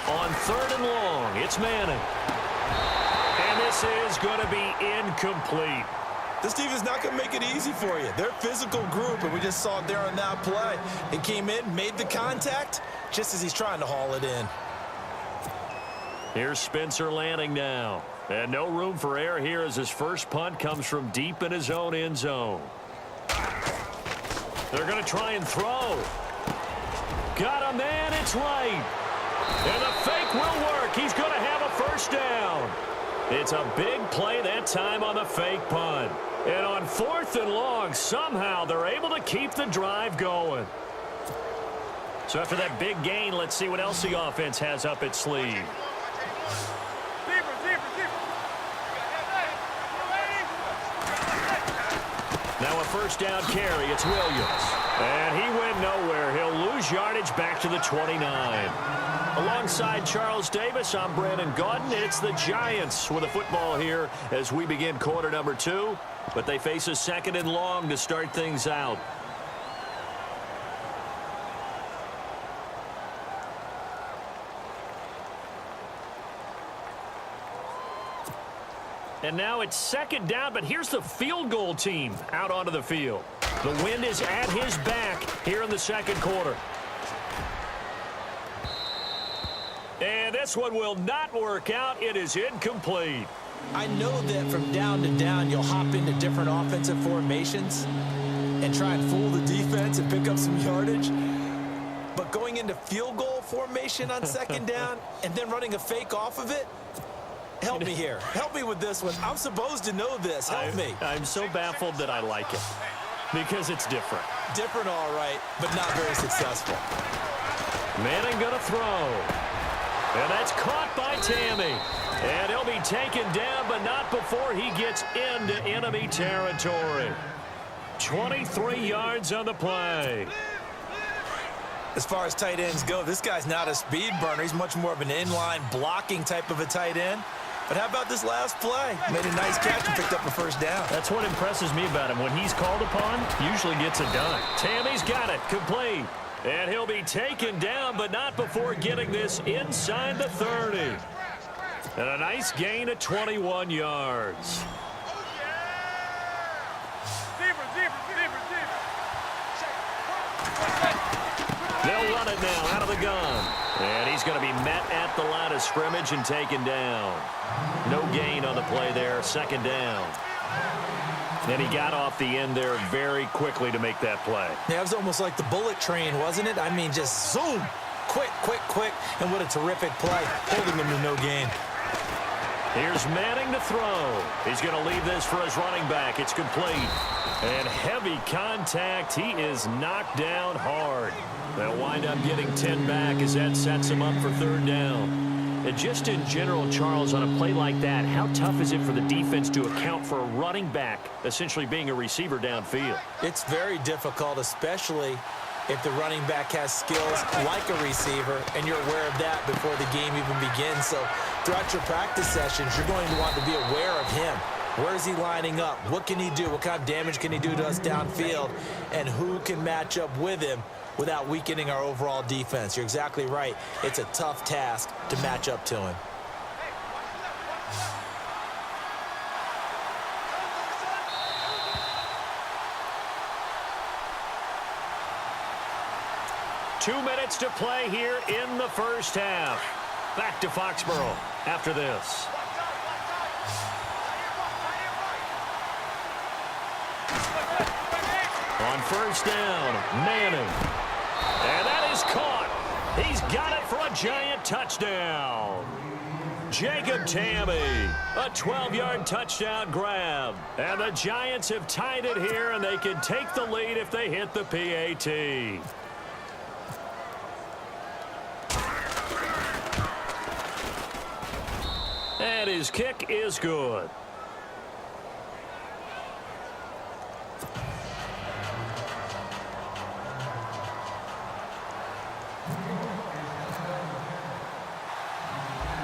On 3rd and long, it's Manning. And this is going to be incomplete. This team is not going to make it easy for you. They're a physical group, and we just saw it there on that play. He came in, made the contact, just as he's trying to haul it in. Here's Spencer Lanning now. And no room for error here as his first punt comes from deep in his own end zone. They're going to try and throw. Got a man, it's right. And the fake will work. He's going to have a first down. It's a big play that time on the fake punt. And on 4th and long, somehow they're able to keep the drive going. So after that big gain, let's see what else the offense has up its sleeve. Now a first down carry. It's Williams. And he went nowhere. He'll lose yardage back to the 29. Alongside Charles Davis, I'm Brandon Gaudin. It's the Giants with the football here as we begin quarter number 2. But they face a 2nd and long to start things out. And now it's 2nd down, but here's the field goal team out onto the field. The wind is at his back here in the 2nd quarter. And this one will not work out. It is incomplete. I know that from down to down, you'll hop into different offensive formations and try and fool the defense and pick up some yardage. But going into field goal formation on 2nd down and then running a fake off of it, help me here. Help me with this one. I'm supposed to know this. Help me. I'm so baffled that I like it because it's different. Different, all right, but not very successful. Manning going to throw. And that's caught by Tammy. And he'll be taken down, but not before he gets into enemy territory. 23 yards on the play. As far as tight ends go, this guy's not a speed burner. He's much more of an inline blocking type of a tight end. But how about this last play? Made a nice catch and picked up a first down. That's what impresses me about him. When he's called upon, usually gets it done. Tammy's got it. Complete. And he'll be taken down, but not before getting this inside the 30. And a nice gain of 21 yards. They'll run it now out of the gun. And he's going to be met at the line of scrimmage and taken down. No gain on the play there. 2nd down. And he got off the end there very quickly to make that play. Yeah, it was almost like the bullet train, wasn't it? I mean, just zoom. Quick, quick, quick. And what a terrific play, holding him to no gain. Here's Manning to throw. He's going to leave this for his running back. It's complete. And heavy contact. He is knocked down hard. They'll wind up getting 10 back as that sets him up for 3rd down. And just in general, Charles, on a play like that, how tough is it for the defense to account for a running back essentially being a receiver downfield? It's very difficult, especially if the running back has skills like a receiver, and you're aware of that before the game even begins. So throughout your practice sessions, you're going to want to be aware of him. Where is he lining up? What can he do? What kind of damage can he do to us downfield? And who can match up with him without weakening our overall defense? You're exactly right. It's a tough task to match up to him. Two minutes to play here in the first half. Back to Foxborough after this. On 1st down, Manning. And that is caught. He's got it for a giant touchdown. Jacob Tammy, a 12-yard touchdown grab. And the Giants have tied it here, and they can take the lead if they hit the PAT. And his kick is good.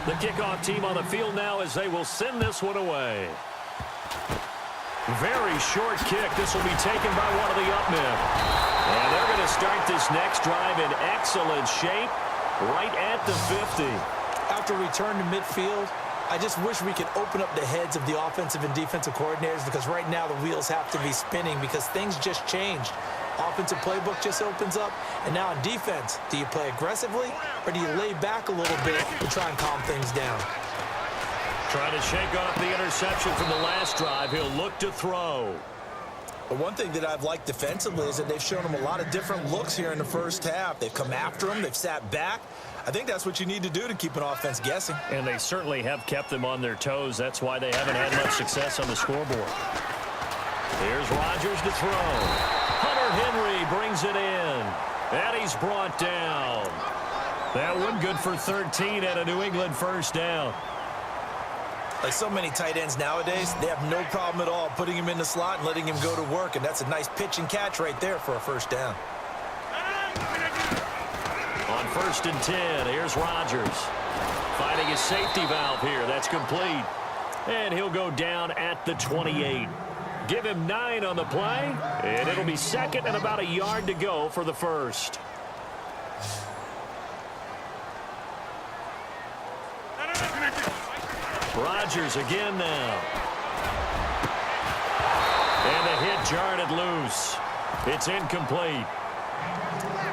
The kickoff team on the field now as they will send this one away. Very short kick. This will be taken by one of the up men. And they're going to start this next drive in excellent shape. right at the 50. After return to midfield, I just wish we could open up the heads of the offensive and defensive coordinators, because right now the wheels have to be spinning because things just changed. Offensive playbook just opens up, and now on defense, do you play aggressively or do you lay back a little bit and try and calm things down? Trying to shake off the interception from the last drive. He'll look to throw. But one thing that I've liked defensively is that they've shown him a lot of different looks here in the first half. They've come after him. They've sat back. I think that's what you need to do to keep an offense guessing. And they certainly have kept them on their toes. That's why they haven't had much success on the scoreboard. Here's Rodgers to throw. Hunter Henry brings it in. And he's brought down. That one good for 13 and a New England first down. Like so many tight ends nowadays, they have no problem at all putting him in the slot and letting him go to work, and that's a nice pitch and catch right there for a first down. On 1st and 10, here's Rodgers. Finding his safety valve here. That's complete. And he'll go down at the 28. Give him 9 on the play, and it'll be second and about a yard to go for the first. Rodgers again now. And the hit jarred it loose. It's incomplete.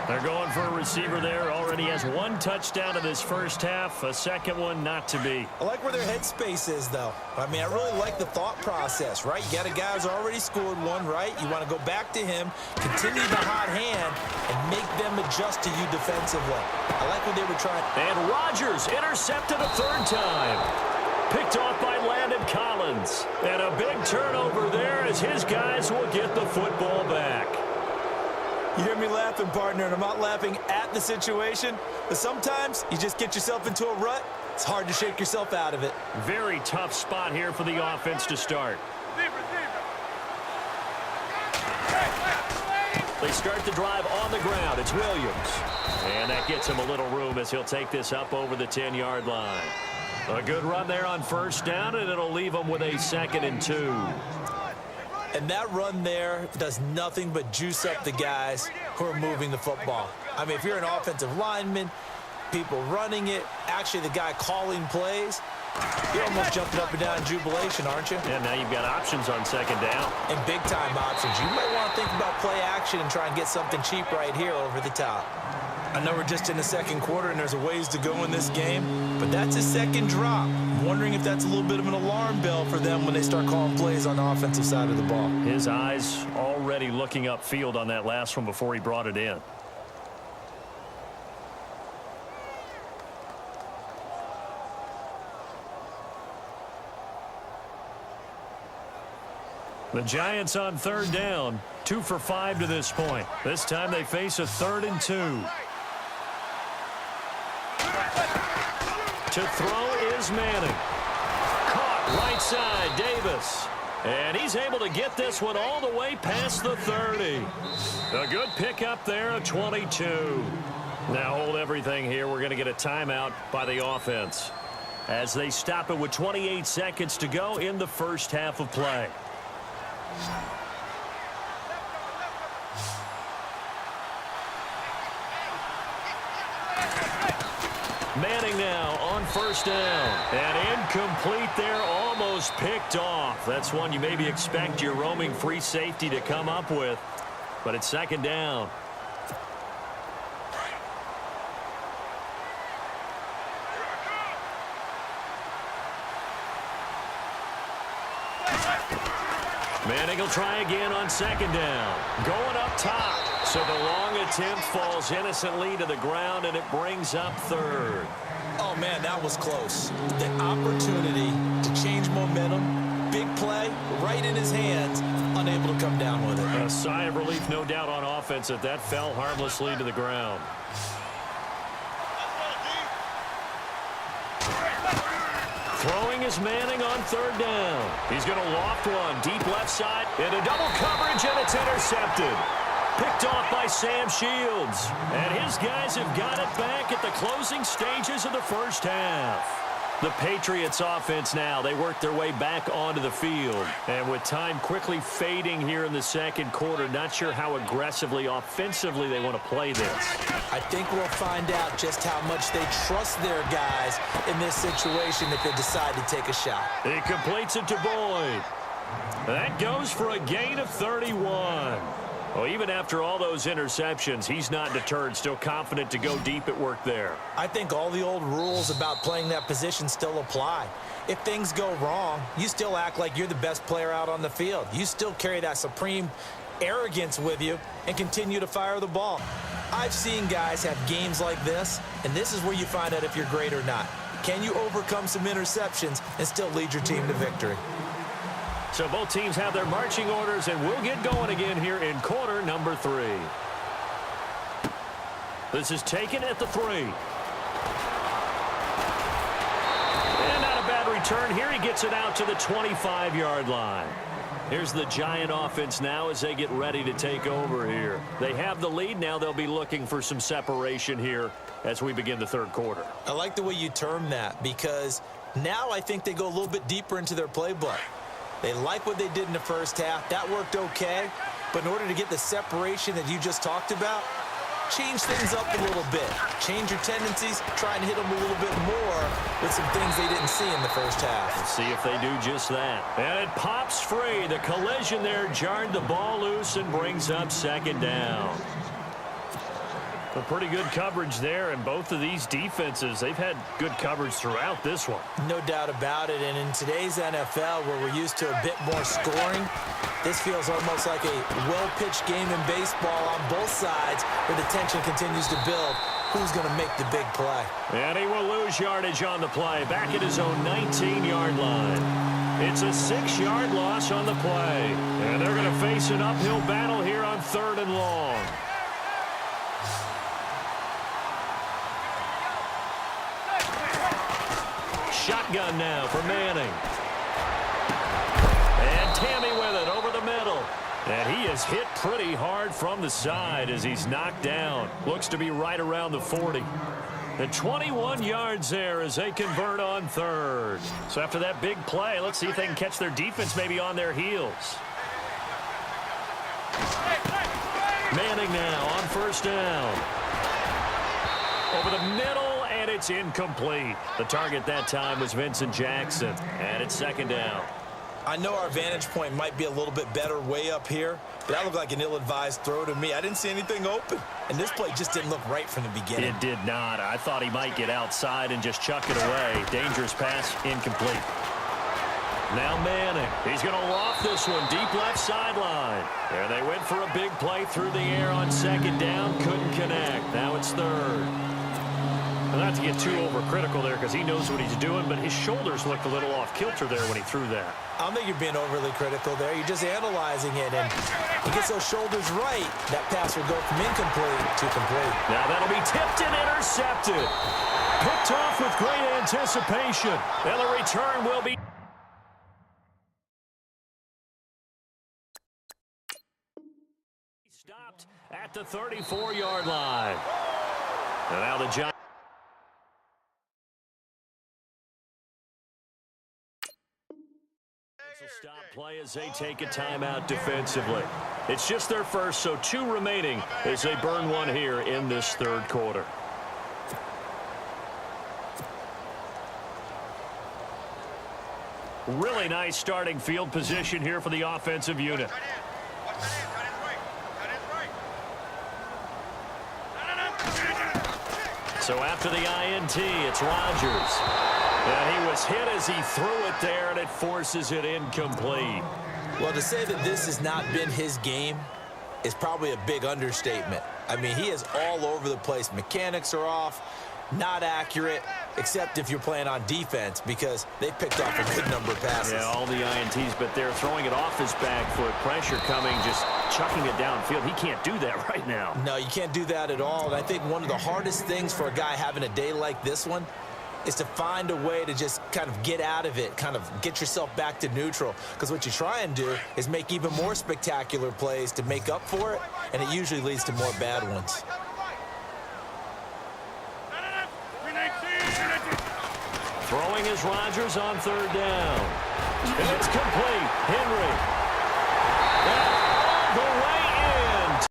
They're going for a receiver there. Already has 1 touchdown in this first half. A second one not to be. I like where their headspace is, though. I mean, I really like the thought process, right? You got a guy who's already scored one, right? You want to go back to him, continue the hot hand, and make them adjust to you defensively. I like what they were trying. And Rodgers intercepted a 3rd time. Picked off by Landon Collins. And a big turnover there as his guys will get the football back. You hear me laughing, partner, and I'm not laughing at the situation, but sometimes you just get yourself into a rut. It's hard to shake yourself out of it. Very tough spot here for the offense to start. They start the drive on the ground. It's Williams. And that gets him a little room as he'll take this up over the 10-yard line. A good run there on first down, and it'll leave him with a 2nd and 2. And that run there does nothing but juice up the guys who are moving the football. I mean, if you're an offensive lineman, people running it, actually the guy calling plays, you're almost jumping up and down in jubilation, aren't you? And now you've got options on 2nd down. And big-time options. You might want to think about play action and try and get something cheap right here over the top. I know we're just in the 2nd quarter and there's a ways to go in this game, but that's a 2nd drop. I'm wondering if that's a little bit of an alarm bell for them when they start calling plays on the offensive side of the ball. His eyes already looking upfield on that last one before he brought it in. The Giants on 3rd down, 2 for 5 to this point. This time they face a 3rd and 2. To throw is Manning. Caught right side, Davis. And he's able to get this one all the way past the 30. A good pickup there, a 22. Now hold everything here. We're going to get a timeout by the offense as they stop it with 28 seconds to go in the first half of play. Manning now on 1st down. And incomplete there, almost picked off. That's one you maybe expect your roaming free safety to come up with. But it's 2nd down. Manning will try again on 2nd down. Going up top. So the long attempt falls innocently to the ground, and it brings up 3rd. Oh, man, that was close. The opportunity to change momentum, big play, right in his hands, unable to come down with it. A sigh of relief, no doubt, on offense that that fell harmlessly to the ground. Throwing is Manning on 3rd down. He's going to loft one deep left side into double coverage, and it's intercepted. Picked off by Sam Shields. And his guys have got it back at the closing stages of the first half. The Patriots offense now, they work their way back onto the field. And with time quickly fading here in the second quarter, not sure how aggressively, offensively they want to play this. I think we'll find out just how much they trust their guys in this situation if they decide to take a shot. He completes it to Boyd. That goes for a gain of 31. Well, even after all those interceptions, he's not deterred, still confident to go deep at work there. I think all the old rules about playing that position still apply. If things go wrong, you still act like you're the best player out on the field. You still carry that supreme arrogance with you and continue to fire the ball. I've seen guys have games like this, and this is where you find out if you're great or not. Can you overcome some interceptions and still lead your team to victory? So both teams have their marching orders, and we'll get going again here in quarter number 3. This is taken at the 3. And not a bad return here. He gets it out to the 25-yard line. Here's the Giant offense now as they get ready to take over here. They have the lead. Now they'll be looking for some separation here as we begin the third quarter. I like the way you term that, because now I think they go a little bit deeper into their playbook. They like what they did in the first half. That worked okay. But in order to get the separation that you just talked about, change things up a little bit. Change your tendencies. Try and hit them a little bit more with some things they didn't see in the first half. Let's see if they do just that. And it pops free. The collision there jarred the ball loose and brings up second down. A pretty good coverage there, and both of these defenses, they've had good coverage throughout this one. No doubt about it, and in today's NFL, where we're used to a bit more scoring, this feels almost like a well-pitched game in baseball on both sides, where the tension continues to build. Who's going to make the big play? And he will lose yardage on the play, back at his own 19-yard line. It's a 6-yard loss on the play, and they're going to face an uphill battle here on 3rd and long. Shotgun now for Manning. And Tammy with it over the middle. And he is hit pretty hard from the side as he's knocked down. Looks to be right around the 40. And 21 yards there as they convert on 3rd. So after that big play, let's see if they can catch their defense maybe on their heels. Manning now on 1st down. Over the middle. And it's incomplete. The target that time was Vincent Jackson. And it's 2nd down. I know our vantage point might be a little bit better way up here, but that looked like an ill-advised throw to me. I didn't see anything open. And this play just didn't look right from the beginning. It did not. I thought he might get outside and just chuck it away. Dangerous pass, incomplete. Now Manning. He's going to loft this one deep left sideline. And they went for a big play through the air on 2nd down. Couldn't connect. Now it's 3rd. Not to get too overcritical there because he knows what he's doing, but his shoulders looked a little off kilter there when he threw that. I don't think you're being overly critical there. You're just analyzing it, and he gets those shoulders right. That pass will go from incomplete to complete. Now that'll be tipped and intercepted. Picked off with great anticipation. And the return will be stopped at the 34-yard line. And now the Giants. Stop play as they take a timeout defensively. It's just their first, so 2 remaining as they burn one here in this 3rd quarter. Really nice starting field position here for the offensive unit. So after the INT, it's Rodgers. And he was hit as he threw it there, and it forces it incomplete. Well, to say that this has not been his game is probably a big understatement. I mean, he is all over the place. Mechanics are off, not accurate, except if you're playing on defense, because they picked off a good number of passes. Yeah, all the INTs, but they're throwing it off his back foot. Pressure coming, just chucking it downfield. He can't do that right now. No, you can't do that at all. And I think one of the hardest things for a guy having a day like this one is to find a way to just kind of get out of it, kind of get yourself back to neutral. Because what you try and do is make even more spectacular plays to make up for it, and it usually leads to more bad ones. Throwing is Rodgers on third down. And it's complete. Henry